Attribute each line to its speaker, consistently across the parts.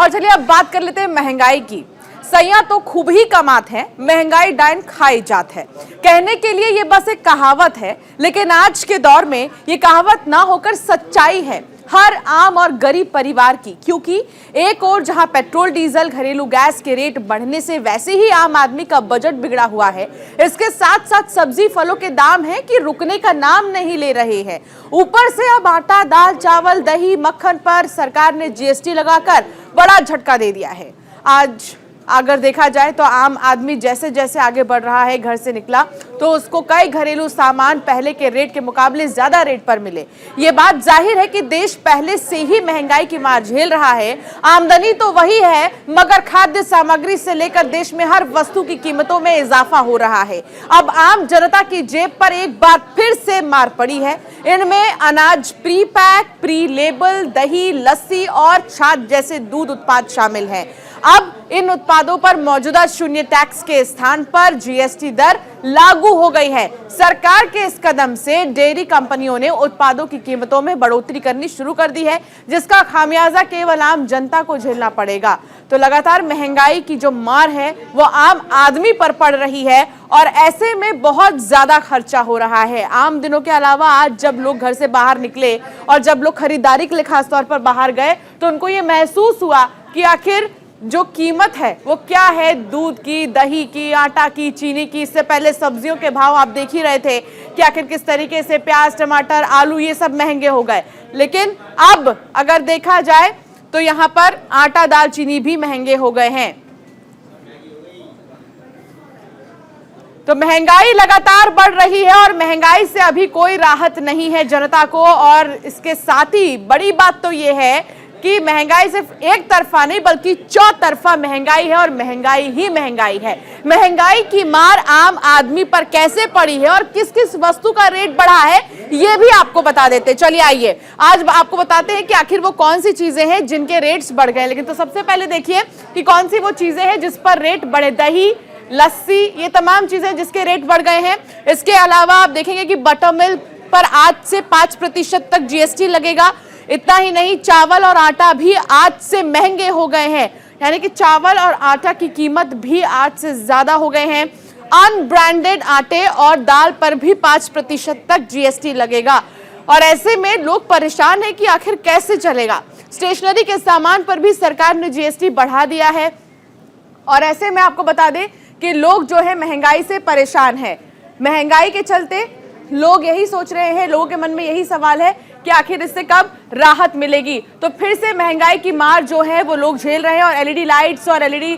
Speaker 1: और चलिए अब बात कर लेते हैं महंगाई की। सैया तो खूब ही कमात है, महंगाई डाइन खाई जात है। कहने के लिए ये बस एक कहावत है, लेकिन आज के दौर में ये कहावत ना होकर सच्चाई है हर आम और गरीब परिवार की। क्योंकि एक ओर जहां पेट्रोल डीजल घरेलू गैस के रेट बढ़ने से वैसे ही आम आदमी का बजट बिगड़ा हुआ है, इसके साथ साथ सब्जी फलों के दाम हैं कि रुकने का नाम नहीं ले रहे हैं। ऊपर से अब आटा, दाल, चावल, दही, मक्खन पर सरकार ने जीएसटी लगाकर बड़ा झटका दे दिया है। आज अगर देखा जाए तो आम आदमी जैसे जैसे आगे बढ़ रहा है, घर से निकला तो उसको कई घरेलू सामान पहले के रेट के मुकाबले ज्यादा रेट पर मिले। ये बात जाहिर है कि देश पहले से ही महंगाई की मार झेल रहा है। आमदनी तो वही है, मगर खाद्य सामग्री से लेकर देश में हर वस्तु की कीमतों में इजाफा हो रहा है। अब आम जनता की जेब पर एक बार फिर से मार पड़ी है। इनमें अनाज प्री पैक, प्री लेबल, दही, लस्सी और छाछ जैसे दूध उत्पाद शामिल हैं। अब इन उत्पादों पर मौजूदा शून्य टैक्स के स्थान पर जीएसटी दर लागू हो गई है। सरकार के इस कदम से डेयरी कंपनियों ने उत्पादों की कीमतों में बढ़ोतरी करनी शुरू कर दी है, जिसका खामियाजा केवल आम जनता को झेलना पड़ेगा। तो लगातार महंगाई की जो मार है वो आम आदमी पर पड़ रही है और ऐसे में बहुत ज्यादा खर्चा हो रहा है। आम दिनों के अलावा आज जब लोग घर से बाहर निकले और जब लोग खरीदारी के लिए खासतौर पर बाहर गए तो उनको ये महसूस हुआ कि आखिर जो कीमत है वो क्या है, दूध की, दही की, आटा की, चीनी की। इससे पहले सब्जियों के भाव आप देख ही रहे थे कि आखिर किस तरीके से प्याज, टमाटर, आलू ये सब महंगे हो गए। लेकिन अब अगर देखा जाए तो यहाँ पर आटा, दाल, चीनी भी महंगे हो गए हैं। तो महंगाई लगातार बढ़ रही है और महंगाई से अभी कोई राहत नहीं है जनता को। और इसके साथ ही बड़ी बात तो ये है कि महंगाई सिर्फ एक तरफा नहीं बल्कि चौतरफा महंगाई है और महंगाई ही महंगाई है। महंगाई की मार आम आदमी पर कैसे पड़ी है और किस किस वस्तु का रेट बढ़ा है ये भी आपको बता देते। चलिए आइए आज आपको बताते हैं कि आखिर वो कौन सी चीजें हैं जिनके रेट्स बढ़ गए। लेकिन तो सबसे पहले देखिए कि कौन सी वो चीजें हैं जिस पर रेट बढ़े। दही, लस्सी, ये तमाम चीजें जिसके रेट बढ़ गए हैं। इसके अलावा आप देखेंगे कि बटर मिल्क पर आज से 5% तक जीएसटी लगेगा। इतना ही नहीं, चावल और आटा भी आज से महंगे हो गए हैं, यानी कि चावल और आटा की कीमत भी आज से ज्यादा हो गए हैं। अनब्रांडेड आटे और दाल पर भी 5% तक जीएसटी लगेगा। और ऐसे में लोग परेशान हैं कि आखिर कैसे चलेगा। स्टेशनरी के सामान पर भी सरकार ने जीएसटी बढ़ा दिया है। और ऐसे में आपको बता दें कि लोग जो है महंगाई से परेशान है। महंगाई के चलते लोग यही सोच रहे हैं, लोगों के मन में यही सवाल है कि आखिर इससे कब राहत मिलेगी। तो फिर से महंगाई की मार जो है वो लोग झेल रहे हैं। और एलईडी लाइट्स और एलईडी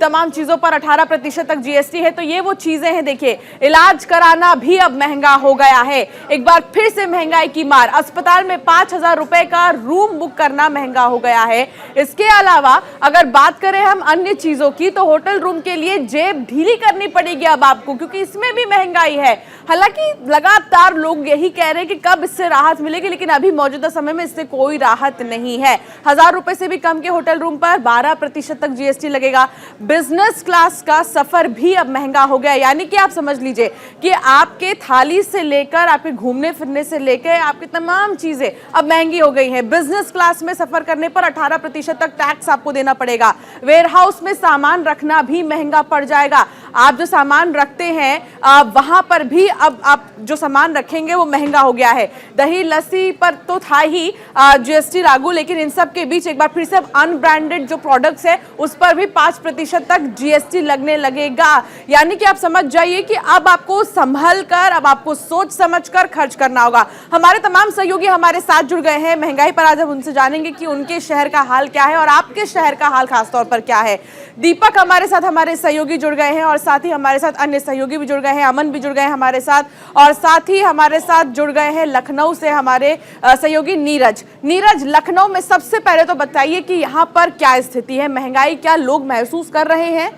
Speaker 1: तमाम चीजों पर 18% तक जीएसटी है। तो ये वो चीजें हैं। देखिए, इलाज कराना भी अब महंगा हो गया है। एक बार फिर से महंगाई की मार। अस्पताल में 5,000 रुपए का रूम बुक करना महंगा हो गया है। इसके अलावा अगर बात करें हम अन्य चीजों की तो होटल रूम के लिए जेब ढीली करनी पड़ेगी अब आपको, क्योंकि इसमें भी महंगाई है। हालांकि लगातार लोग यही कह रहे हैं कि कब इससे राहत मिलेगी, लेकिन अभी मौजूदा समय में इससे कोई राहत नहीं है। 1,000 रुपए से भी कम के होटल रूम पर 12% तक जीएसटी लगेगा। बिजनेस क्लास का सफर भी अब महंगा हो गया। यानी कि आप समझ लीजिए कि आपके थाली से लेकर आपके घूमने फिरने से लेकर आपकी तमाम चीजें अब महंगी हो गई हैं। बिजनेस क्लास में सफर करने पर 18% तक टैक्स आपको देना पड़ेगा। वेयरहाउस में सामान रखना भी महंगा पड़ जाएगा। आप जो सामान रखते हैं वहां पर भी अब आप जो सामान रखेंगे वो महंगा हो गया है। दही, लस्सी पर तो था ही जीएसटी लागू, लेकिन इन सब के बीच एक बार फिर से अब अनब्रांडेड जो प्रोडक्ट्स है उस पर भी 5% तक जीएसटी लगने लगेगा। यानी कि आप समझ जाइए कि अब आपको संभल कर, अब आपको सोच समझ कर खर्च करना होगा। हमारे तमाम सहयोगी हमारे साथ जुड़ गए हैं महंगाई पर। आज हम उनसे जानेंगे कि उनके शहर का हाल क्या है और आपके शहर का हाल खासतौर पर क्या है। दीपक हमारे साथ, हमारे सहयोगी जुड़ गए हैं और साथ ही हमारे साथ अन्य सहयोगी भी जुड़ गए हैं। अमन भी जुड़ गए हैं हमारे साथ और साथ ही हमारे साथ जुड़ गए हैं लखनऊ से हमारे सहयोगी नीरज। नीरज, लखनऊ में सबसे पहले तो बताइए कि यहाँ पर क्या स्थिति है, महंगाई क्या लोग महसूस कर रहे हैं?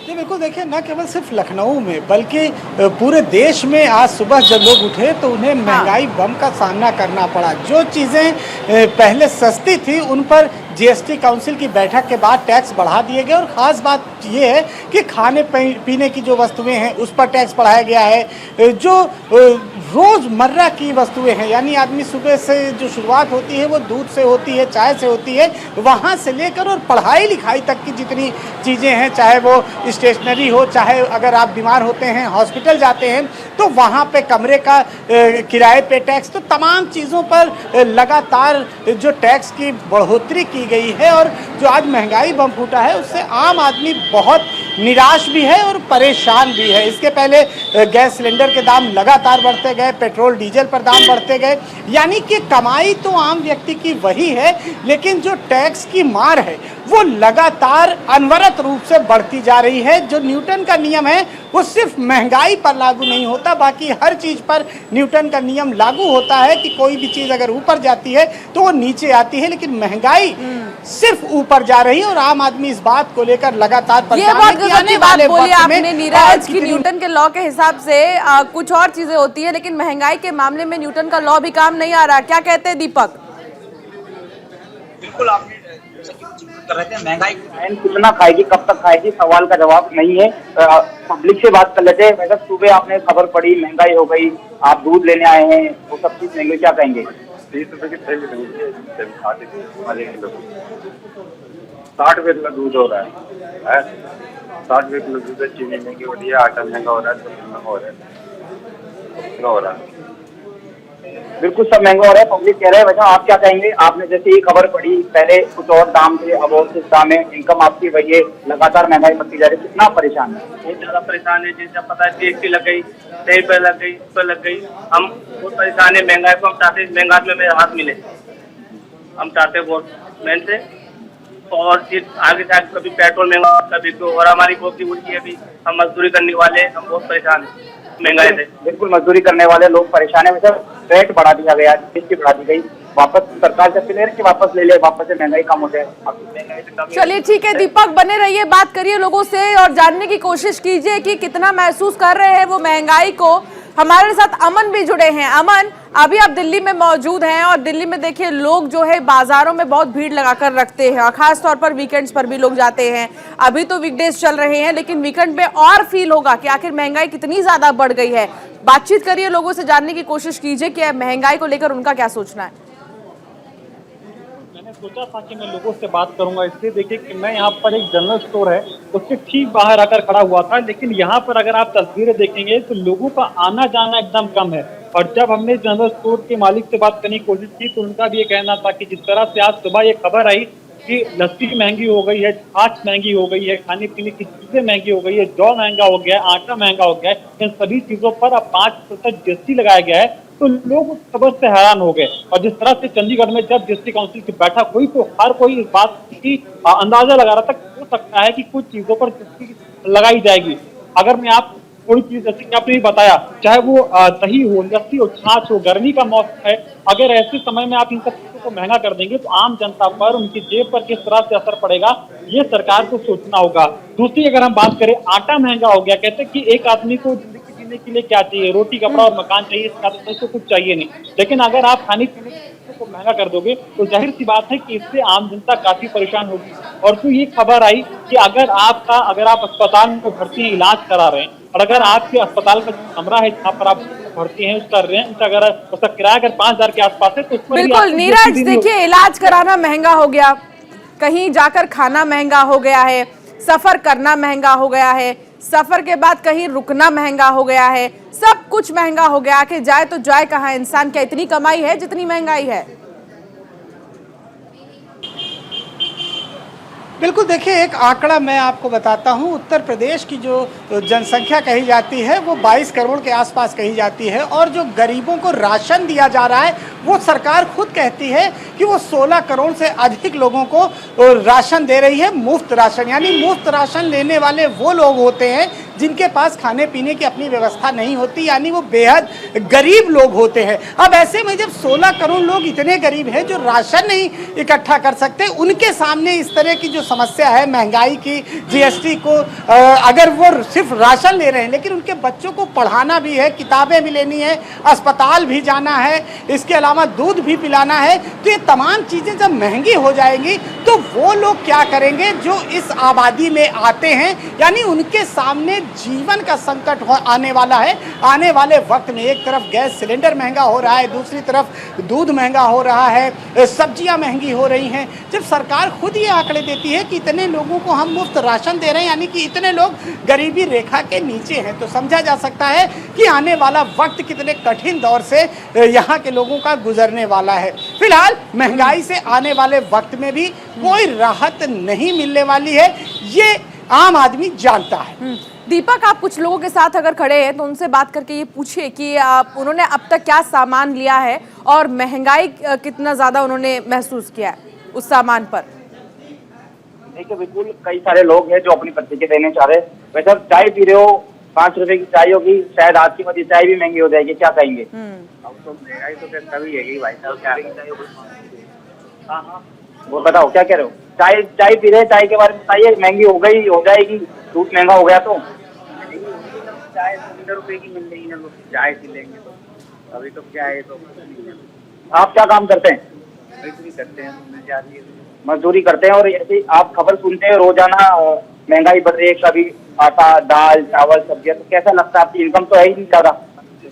Speaker 2: जी बिल्कुल, देखिए न केवल सिर्फ लखनऊ में बल्कि पूरे देश में आज सुबह जब लोग उठे तो उन्हें महंगाई बम का सामना करना पड़ा। जो चीज़ें पहले सस्ती थी उन पर जीएसटी काउंसिल की बैठक के बाद टैक्स बढ़ा दिए गए और ख़ास बात ये है कि खाने पीने की जो वस्तुएं हैं उस पर टैक्स बढ़ाया गया है। जो रोज़मर्रा की वस्तुएं हैं, यानी आदमी सुबह से जो शुरुआत होती है वो दूध से होती है, चाय से होती है, वहाँ से लेकर और पढ़ाई लिखाई तक की जितनी चीज़ें हैं, चाहे वो स्टेशनरी हो, चाहे अगर आप बीमार होते हैं हॉस्पिटल जाते हैं तो वहाँ पे कमरे का किराए पे टैक्स, तो तमाम चीज़ों पर लगातार जो टैक्स की बढ़ोतरी की गई है और जो आज महंगाई बम फूटा है उससे आम आदमी बहुत निराश भी है और परेशान भी है। इसके पहले गैस सिलेंडर के दाम लगातार बढ़ते गए, पेट्रोल डीजल पर दाम बढ़ते गए, यानी कि कमाई तो आम व्यक्ति की वही है, लेकिन जो टैक्स की मार है वो लगातार अनवरत रूप से बढ़ती जा रही है। जो न्यूटन का नियम है वो सिर्फ महंगाई पर लागू नहीं होता, बाकी हर चीज़ पर न्यूटन का नियम लागू होता है कि कोई भी चीज़ अगर ऊपर जाती है तो वो नीचे आती है, लेकिन महंगाई सिर्फ ऊपर जा रही है और आम आदमी इस बात को लेकर लगातार परेशान है कि आने वाले
Speaker 1: बोली
Speaker 2: वक्त
Speaker 1: आपने
Speaker 2: में
Speaker 1: नीरज की न्यूटन के लॉ के हिसाब से कुछ और चीजें होती है, लेकिन महंगाई के मामले में न्यूटन का लॉ भी काम नहीं आ रहा। क्या कहते हैं दीपक?
Speaker 3: बिल्कुल, आपने कर रहे थे महंगाई कितना खाएगी, कब तक खाएगी, सवाल का जवाब नहीं है। पब्लिक से बात कर लेते हैं। वैसे सुबह आपने खबर पड़ी महंगाई हो गई, आप दूध लेने आए हैं, वो सब चीज महंगी, क्या कहेंगे?
Speaker 4: 30 रुपए की थैली आधे किलो 60 रुपए किलो दूध हो रहा है, 60 रुपए किलो दूध, चीनी महंगी हो रही है, आटा महंगा हो रहा है, सब महंगा हो रहा है।
Speaker 3: बिल्कुल सब महंगा हो रहा है, पब्लिक कह रहे हैं। वैसे आप क्या कहेंगे? आपने जैसे ही खबर पड़ी, पहले कुछ और दाम थे, अब और कुछ दाम है, इनकम आपकी वही है, लगातार महंगाई बढ़ती जा रही है, कितना परेशान है?
Speaker 5: बहुत ज्यादा परेशान है। जैसे पता है जीएसटी लग गई, तेल पे लग गई, उस पर लग गई, हम बहुत परेशान है। महंगाई को हम चाहते हैं महंगाई में मेरा हाथ मिले, हम चाहते हैं वोट मैन से। और फिर आगे से आगे कभी पेट्रोल महंगा, कभी तो, और हमारी रोजी रोटी है, अभी हम मजदूरी करने वाले, हम बहुत परेशान हैं महंगाई से।
Speaker 3: बिल्कुल, मजदूरी करने वाले लोग परेशान है। वैसे रेट बढ़ा दिया गया, जीएसटी बढ़ा दी गई, वापस सरकार से अपील है कि वापस ले ले, वापस से महंगाई कम हो जाए।
Speaker 1: चलिए ठीक है दीपक, बने रहिए, बात करिए लोगों से और जानने की कोशिश कीजिए कि कितना महसूस कर रहे हैं वो महंगाई को। हमारे साथ अमन भी जुड़े हैं। अमन, अभी आप दिल्ली में मौजूद हैं और दिल्ली में देखिए लोग जो है बाजारों में बहुत भीड़ लगाकर रखते हैं और खास तौर पर वीकेंड्स पर भी लोग जाते हैं। अभी तो वीकडेज चल रहे हैं, लेकिन वीकेंड पे और फील होगा कि आखिर महंगाई कितनी ज्यादा बढ़ गई है। बातचीत करिए लोगों से, जानने की कोशिश कीजिए कि महंगाई को लेकर उनका क्या सोचना है।
Speaker 6: मैंने सोचा था कि मैं लोगों से बात करूंगा, इसलिए देखिए कि मैं यहाँ पर एक जनरल स्टोर है उसके ठीक बाहर आकर खड़ा हुआ था, लेकिन यहाँ पर अगर आप तस्वीरें देखेंगे तो लोगों का आना जाना एकदम कम है। और जब हमने जनरल स्टोर के मालिक से बात करने की कोशिश की तो उनका भी ये कहना था कि जिस तरह से आज सुबह ये खबर आई कि लस्सी महंगी हो गई है, छाछ महंगी हो गई है, खाने पीने की चीजें महंगी हो गई है, जौ महंगा हो गया है, आटा महंगा हो गया है, इन सभी चीजों पर अब 5% जीएसटी लगाया गया है, तो लोग उस खबर से हैरान हो गए। और जिस तरह से चंडीगढ़ में जब जीएसटी काउंसिल की बैठक हुई तो हर कोई इस बात की अंदाजा लगा रहा था, हो सकता है कि कुछ चीजों पर जीएसटी लगाई जाएगी। अगर मैं आप कोई चीज जैसे कि आपने बताया, चाहे वो दही हो, लस्सी हो, छाछ हो, गर्मी का मौसम है, अगर ऐसे समय में आप इन सब चीजों को महंगा कर देंगे तो आम जनता पर, उनकी जेब पर किस तरह से असर पड़ेगा, ये सरकार को सोचना होगा। दूसरी अगर हम बात करें, आटा महंगा हो गया। कहते हैं कि एक आदमी को जिंदगी जीने के लिए क्या चाहिए? रोटी, कपड़ा और मकान चाहिए, इसका कुछ चाहिए नहीं। लेकिन अगर आप खाने पीने को महंगा कर दोगे तो जाहिर सी बात है कि इससे आम जनता काफी परेशान होगी। और फिर ये खबर आई कि अगर आप अस्पताल में भर्ती हैं, इलाज करा रहे हैं, और अगर आपके अस्पताल का कमरा है जहाँ पर आप भर्ती हैं, उसका रेंट अगर उसका किराया अगर 5,000 के आसपास है तो
Speaker 1: बिल्कुल नीरज, देखिए इलाज कराना महंगा हो गया, कहीं जाकर खाना महंगा हो गया है, सफर करना महंगा हो गया है, सफर के बाद कहीं रुकना महंगा हो गया है, सब कुछ महंगा हो गया। आखिर जाए तो जाए कहाँ इंसान? क्या इतनी कमाई है जितनी महंगाई है?
Speaker 2: बिल्कुल, देखिए एक आंकड़ा मैं आपको बताता हूं। उत्तर प्रदेश की जो जनसंख्या कही जाती है वो 22 करोड़ के आसपास कही जाती है, और जो गरीबों को राशन दिया जा रहा है वो सरकार खुद कहती है कि वो 16 करोड़ से अधिक लोगों को राशन दे रही है, मुफ्त राशन। यानी मुफ्त राशन लेने वाले वो लोग होते हैं जिनके पास खाने पीने की अपनी व्यवस्था नहीं होती, यानी वो बेहद गरीब लोग होते हैं। अब ऐसे में जब 16 करोड़ लोग इतने गरीब हैं जो राशन नहीं इकट्ठा कर सकते, उनके सामने इस तरह की जो समस्या है महंगाई की, जीएसटी को, अगर वो सिर्फ राशन ले रहे हैं लेकिन उनके बच्चों को पढ़ाना भी है, किताबें भी लेनी है, अस्पताल भी जाना है, इसके अलावा दूध भी पिलाना है, तो ये तमाम चीज़ें जब महंगी हो जाएंगी तो वो लोग क्या करेंगे जो इस आबादी में आते हैं, यानी उनके सामने जीवन का संकट आने वाला है। आने वाले वक्त में एक तरफ गैस सिलेंडर महंगा हो रहा है, दूसरी तरफ दूध महंगा हो रहा है, सब्जियां महंगी हो रही हैं। जब सरकार खुद ये आंकड़े देती है कि इतने लोगों को हम मुफ्त राशन दे रहे हैं, यानी कि इतने लोग गरीबी रेखा के नीचे हैं, तो समझा जा सकता है कि आने वाला वक्त कितने कठिन दौर से यहाँ के लोगों का गुजरने वाला है। फिलहाल महंगाई से आने वाले वक्त में भी कोई राहत नहीं मिलने वाली है, ये आम आदमी जानता है।
Speaker 1: दीपक, आप कुछ लोगों के साथ अगर खड़े हैं तो उनसे बात करके ये पूछिए कि उन्होंने अब तक क्या सामान लिया है और महंगाई कितना ज्यादा उन्होंने महसूस किया है उस सामान पर।
Speaker 3: देखिए, बिल्कुल कई सारे लोग हैं जो अपनी प्रतिक्रिया देने चाह रहे हैं। वैसे आप चाय पी रहे हो, 5 रुपए की चाय होगी, शायद आज की मध्य चाय भी महंगी हो जाएगी, क्या कहेंगे?
Speaker 4: अब तो महंगाई तो कभी है भाई साहब, क्या
Speaker 3: हाँ, वो बताओ क्या कह रहे हो? चाय पी रहे हैं, चाय के बारे में बताइए। महंगी हो गई, हो जाएगी, दूध महंगा हो गया तो
Speaker 4: चाय 15 रुपए की मिल रही है, लोग चाय पी लेंगे तो अभी तो क्या है तो
Speaker 3: आप क्या काम करते हैं?
Speaker 4: मजदूरी करते हैं, मिल जाती है।
Speaker 3: मजदूरी करते हैं और ऐसे आप खबर सुनते हैं रोजाना महंगाई बढ़ रही है, कभी आटा, दाल, चावल, सब्जियां, तो कैसा लगता है? आपकी इनकम तो है ही नहीं ज्यादा।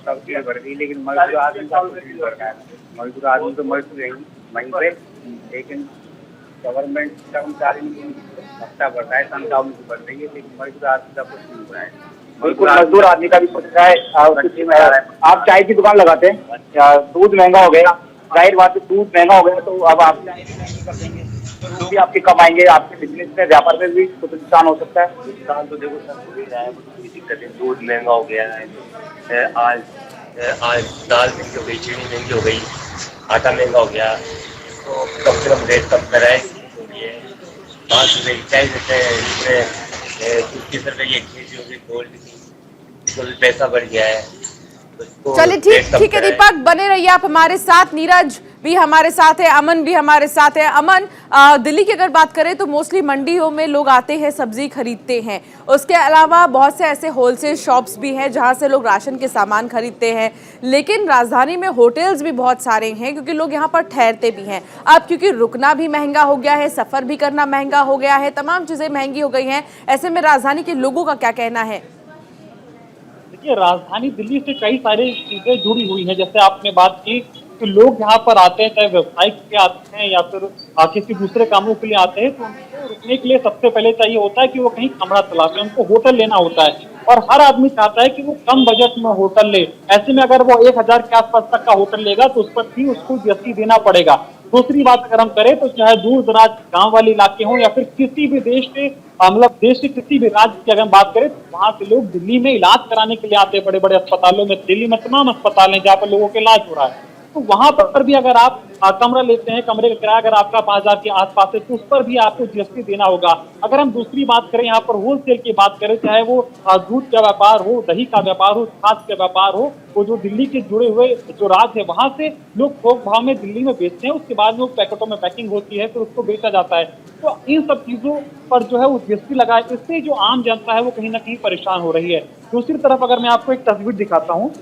Speaker 4: सब चीज बढ़ गई, लेकिन मजदूर आदमी का कुछ नहीं बढ़ रहा है। मजदूर आदमी तो मजदूर है ही वहीं पे, लेकिन गवर्नमेंट कर्मचारी हफ्ता बढ़ता है, तनख्वाह उनकी बढ़ रही है, लेकिन मजदूर आदमी का कुछ नहीं हो रहा है।
Speaker 3: बिल्कुल, मजदूर आदमी का भी कुछ रहा है। आप चाय की दुकान लगाते हैं, दूध महंगा हो गया, जाहिर बात है दूध महंगा हो गया तो अब आप चाय भी महंगी कर देंगे, तो भी आपके कमाएंगे, आपके बिजनेस में, व्यापार में भी कुछ नुकसान हो सकता है।
Speaker 4: नुकसान तो देखो सब हो ही रहा है, कोई दिक्कत है। दूध महंगा हो गया है, आज दाल महंगी हो गई, चीनी महंगी हो गई, आटा महंगा हो गया, तो कम से कम रेट कम कराए हो गई है। 5 रुपये की चाय देते हैं, इसमें 30 रुपये की 1 केजी हो गई गोल्ड की, तो पैसा बढ़ गया है।
Speaker 1: चलिए ठीक है दीपक, बने रहिए आप हमारे साथ। नीरज भी हमारे साथ है, अमन भी हमारे साथ है। अमन, दिल्ली की अगर बात करें तो मोस्टली मंडियों में लोग आते हैं, सब्जी खरीदते हैं। उसके अलावा बहुत से ऐसे होलसेल शॉप्स भी हैं जहां से लोग राशन के सामान खरीदते हैं। लेकिन राजधानी में होटल्स भी बहुत सारे हैं क्योंकि लोग यहाँ पर ठहरते भी हैं। अब क्योंकि रुकना भी महंगा हो गया है, सफर भी करना महंगा हो गया है, तमाम चीजें महंगी हो गई हैं। ऐसे में राजधानी के लोगों का क्या कहना है?
Speaker 6: देखिए, राजधानी दिल्ली से कई सारी चीजें जुड़ी हुई हैं। जैसे आपने बात की कि लोग यहाँ पर आते हैं, चाहे व्यवसाय के लिए आते हैं या फिर किसी दूसरे कामों के लिए आते हैं, तो उनको रुकने के लिए सबसे पहले चाहिए होता है कि वो कहीं कमरा तलाशें, उनको होटल लेना होता है। और हर आदमी चाहता है कि वो कम बजट में होटल ले। ऐसे में अगर वो 1000 के आसपास तक का होटल लेगा तो उस पर भी उसको जीएसटी देना पड़ेगा। दूसरी बात अगर हम करें तो चाहे दूर दराज गांव वाले इलाके हों या फिर किसी भी देश के मतलब देश के किसी भी राज्य की अगर हम बात करें तो वहां से लोग दिल्ली में इलाज कराने के लिए आते हैं, बड़े बड़े अस्पतालों में। दिल्ली में तमाम अस्पताल हैं जहाँ पर लोगों का इलाज हो रहा है। तो वहां पर भी अगर आप कमरा लेते हैं, कमरे का किराया अगर आपका 5000 के आसपास है तो उस पर भी आपको जीएसटी देना होगा। अगर हम दूसरी बात करें, यहाँ पर होलसेल की बात करें, चाहे वो दूध का व्यापार हो, दही का व्यापार हो, छाछ का व्यापार हो, वो जो दिल्ली के जुड़े हुए जो राज्य है वहां से लोग थोक भाव में दिल्ली में बेचते हैं। उसके बाद में पैकेटों में पैकिंग होती है, फिर उसको बेचा जाता है। तो इन सब चीजों पर जो है वो जीएसटी लगा है, इससे जो आम जनता है वो कहीं ना कहीं परेशान हो रही है। दूसरी तरफ अगर मैं आपको एक तस्वीर दिखाता हूँ,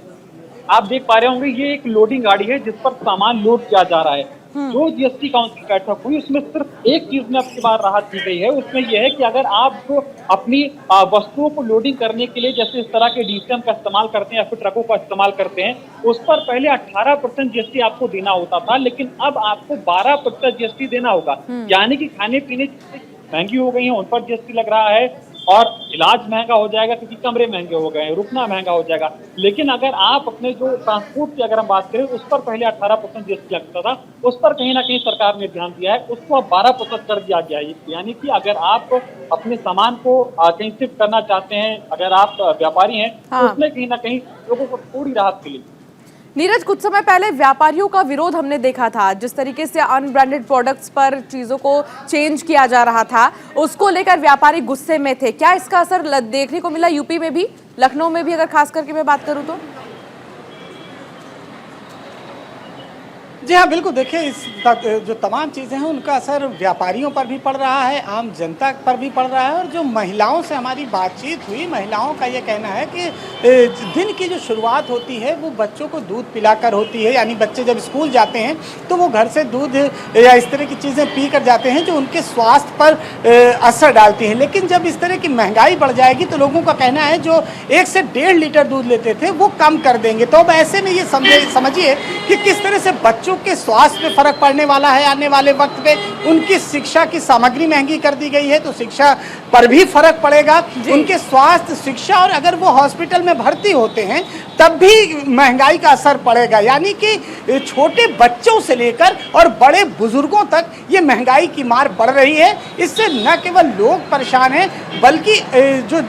Speaker 6: आप देख पा रहे होंगे ये एक लोडिंग गाड़ी है जिस पर सामान लोड किया जा रहा है। जो जीएसटी काउंसिल बैठक हुई उसमें सिर्फ एक चीज में अब की बार राहत दी गई है, उसमें यह है कि अगर आप अपनी वस्तुओं को लोडिंग करने के लिए जैसे इस तरह के डीसीएम का इस्तेमाल करते हैं या फिर ट्रकों का इस्तेमाल करते हैं, उस पर पहले 18% जीएसटी आपको देना होता था, लेकिन अब आपको 12% जीएसटी देना होगा। यानी कि खाने पीने की महंगी हो गई है उन पर जीएसटी लग रहा है, और इलाज महंगा हो जाएगा क्योंकि कमरे महंगे हो गए हैं, रुकना महंगा हो जाएगा। लेकिन अगर आप अपने जो ट्रांसपोर्ट की अगर हम बात करें उस पर पहले 18% जीएसटी लगता था, उस पर कहीं ना कहीं सरकार ने ध्यान दिया है, उसको अब 12% कर दिया गया है। यानी कि अगर आप अपने सामान को कहीं शिफ्ट करना चाहते हैं, अगर आप व्यापारी हैं, तो उसमें कहीं ना कहीं लोगों को थोड़ी राहत मिली।
Speaker 1: नीरज, कुछ समय पहले व्यापारियों का विरोध हमने देखा था, जिस तरीके से अनब्रांडेड प्रोडक्ट्स पर चीजों को चेंज किया जा रहा था, उसको लेकर व्यापारी गुस्से में थे। क्या इसका असर देखने को मिला यूपी में भी, लखनऊ में भी, अगर खास करके मैं बात करूं तो?
Speaker 2: जी हाँ, बिल्कुल। देखिए, इस जो तमाम चीज़ें हैं उनका असर व्यापारियों पर भी पड़ रहा है, आम जनता पर भी पड़ रहा है। और जो महिलाओं से हमारी बातचीत हुई, महिलाओं का ये कहना है कि दिन की जो शुरुआत होती है वो बच्चों को दूध पिलाकर होती है। यानी बच्चे जब स्कूल जाते हैं तो वो घर से दूध या इस तरह की चीज़ें पी कर जाते हैं जो उनके स्वास्थ्य पर असर डालती हैं। लेकिन जब इस तरह की महंगाई बढ़ जाएगी तो लोगों का कहना है जो 1 से 1.5 लीटर दूध लेते थे वो कम कर देंगे। तो अब ऐसे में ये समझिए कि किस तरह से बच्चों के स्वास्थ्य पे फर्क पड़ने वाला है। आने वाले वक्त पे उनकी शिक्षा की सामग्री महंगी कर दी गई है तो शिक्षा पर भी फर्क पड़ेगा, उनके स्वास्थ्य, शिक्षा, और अगर वो हॉस्पिटल में भर्ती होते हैं तब भी महंगाई का असर पड़ेगा। यानी कि छोटे बच्चों से लेकर और बड़े बुजुर्गों तक ये महंगाई की मार बढ़ रही है। इससे न केवल लोग परेशान हैं बल्कि जो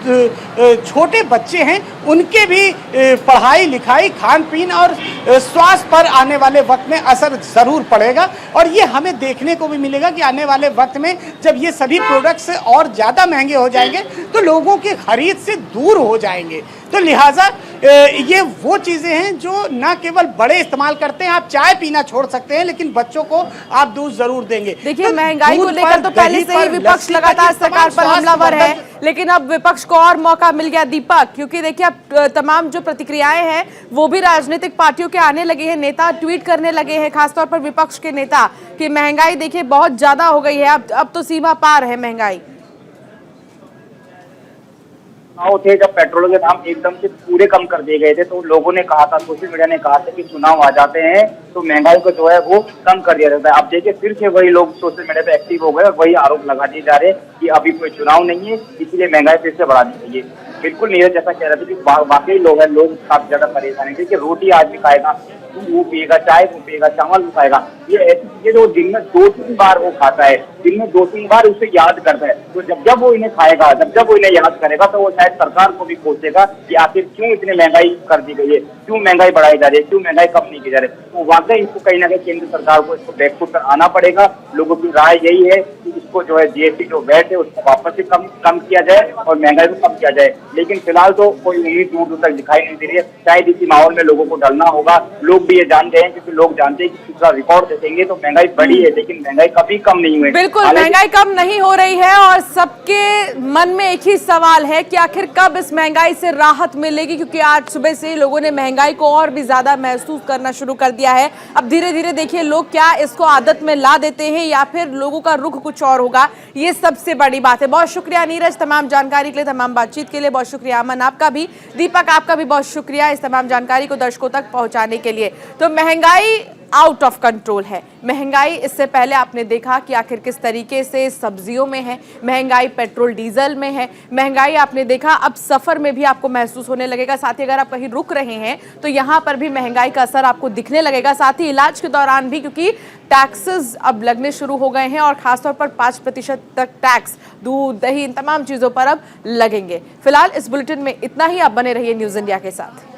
Speaker 2: छोटे बच्चे हैं उनके भी पढ़ाई लिखाई, खान पीन और स्वास्थ्य पर आने वाले वक्त में असर ज़रूर पड़ेगा। और ये हमें देखने को भी मिलेगा कि आने वाले वक्त में जब ये सभी प्रोडक्ट्स और ज़्यादा महंगे हो जाएंगे तो लोगों की खरीद से दूर हो जाएंगे। तो लिहाजा ये वो चीज़ें हैं जो न केवल बड़े इस्तेमाल करते हैं। आप चाय पीना छोड़ सकते हैं लेकिन बच्चों को आप दूध जरूर देंगे।
Speaker 1: देखिए,
Speaker 2: तो
Speaker 1: महंगाई को
Speaker 2: दूध
Speaker 1: लेकर
Speaker 2: पर,
Speaker 1: तो पहले
Speaker 2: दही
Speaker 1: से ही
Speaker 2: पर,
Speaker 1: विपक्ष
Speaker 2: लस्सी पर,
Speaker 1: लगातार
Speaker 2: ये तमाम
Speaker 1: सरकार पर हमलावर है,
Speaker 2: स्वास्थ्य
Speaker 1: लेकिन अब विपक्ष को और मौका मिल गया दीपक, क्योंकि देखिए अब तमाम जो प्रतिक्रियाएं हैं वो भी राजनीतिक पार्टियों के आने लगे हैं। नेता ट्वीट करने लगे हैं, खासतौर पर विपक्ष के नेता, कि महंगाई देखिए बहुत ज्यादा हो गई है, अब तो सीमा पार है महंगाई।
Speaker 3: चुनाव थे जब पेट्रोल के दाम एकदम से पूरे कम कर दिए गए थे तो लोगों ने कहा था, सोशल मीडिया ने कहा था कि चुनाव आ जाते हैं तो महंगाई को जो है वो कम कर दिया जाता है। अब देखिए फिर से वही लोग सोशल मीडिया पे एक्टिव हो गए और वही आरोप लगा दिए जा रहे हैं कि अभी कोई चुनाव नहीं है इसलिए महंगाई फिर से बढ़ा दी गई है। बिल्कुल नीरज जैसा कह रहे थे कि वाकई लोग काफी ज्यादा परेशान है क्योंकि रोटी आदमी खाएगा, वो पिएगा, चाय वो पिएगा, चावल वो खाएगा, ये ऐसी चीजें जो दिन में 2-3 बार वो खाता है, दिन में 2-3 बार उसे याद करता है। तो जब वो इन्हें खाएगा, जब वो इन्हें याद करेगा तो वो शायद सरकार को भी कोसेगा कि आखिर क्यों इतनी महंगाई कर दी गई है, क्यों महंगाई बढ़ाई जा रही है, क्यों महंगाई कम नहीं की जा रही है। तो वाकई इसको कहीं ना कहीं केंद्र सरकार को इसको बैकफुट पर आना पड़ेगा। लोगों की राय यही है कि इसको जो है जीएसटी जो वैट है उसको वापस से कम किया जाए और महंगाई को कम किया जाए। लेकिन फिलहाल तो कोई उम्मीद दूर दूर तक दिखाई नहीं दे रही है। शायद इसी माहौल में लोगों को डरना होगा। लोग भी ये जान गए हैं क्योंकि लोग जानते हैं कि दूसरा रिकॉर्ड देखेंगे तो महंगाई बढ़ी है लेकिन महंगाई कभी कम नहीं हुई।
Speaker 1: बिल्कुल, महंगाई कम नहीं हो रही है और सबके मन में एक ही सवाल है कि आखिर कब इस महंगाई से राहत मिलेगी, क्योंकि आज सुबह से लोगों ने महंगाई को और भी ज्यादा महसूस करना शुरू कर दिया है। अब धीरे धीरे देखिए लोग क्या इसको आदत में ला देते हैं या फिर लोगों का रुख कुछ और होगा, ये सबसे बड़ी बात है। बहुत शुक्रिया नीरज तमाम जानकारी के लिए, तमाम बातचीत के लिए। बहुत शुक्रिया अमन आपका भी, दीपक आपका भी बहुत शुक्रिया इस तमाम जानकारी को दर्शकों तक पहुंचाने के लिए। तो महंगाई आउट ऑफ कंट्रोल है। महंगाई इससे पहले आपने देखा कि आखिर किस तरीके से सब्जियों में है, महंगाई पेट्रोल डीजल में है, महंगाई आपने देखा अब सफर में भी आपको महसूस होने लगेगा। साथ ही अगर आप कहीं रुक रहे हैं तो यहाँ पर भी महंगाई का असर आपको दिखने लगेगा, साथ ही इलाज के दौरान भी, क्योंकि टैक्सेस अब लगने शुरू हो गए हैं और खासतौर पर 5% तक टैक्स दूध, दही, इन तमाम चीजों पर अब लगेंगे। फिलहाल इस बुलेटिन में इतना ही। आप बने रहिए न्यूज इंडिया के साथ।